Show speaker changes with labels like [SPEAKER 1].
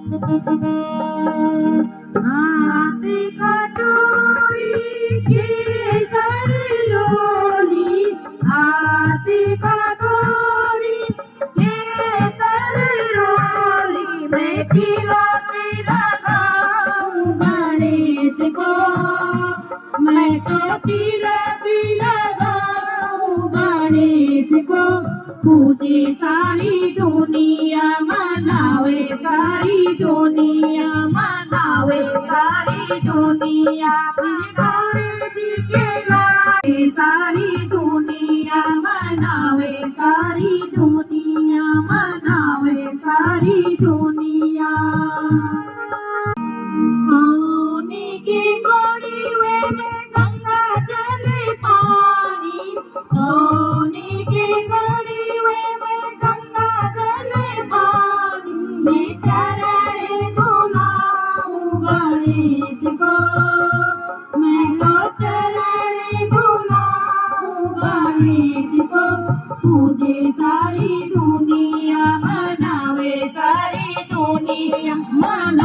[SPEAKER 1] हाथ कटोरी केसर रोली, हाथ कटोरी केसर रोली, मैं तिलक लगाऊं गणेश को, मैं तो तिलक लगाऊं गणेश को। पूजे सारी दुनिया मनावे, सारी दुनिया मनावे, सारी दुनिया गणेश जी के लाए, सारी दुनिया मनावे, सारी दुनिया मनावे, सारी दुनिया। सोने के घड़ीवे में गंगा जल पानी, सोने के घड़ीवे में गंगा जल पानी, मैं चरण धुलाऊं गणेश को, मैं तो चरण धुलाऊं गणेश को। पूजे सारी दुनिया मनावे, सारी दुनिया मनावे।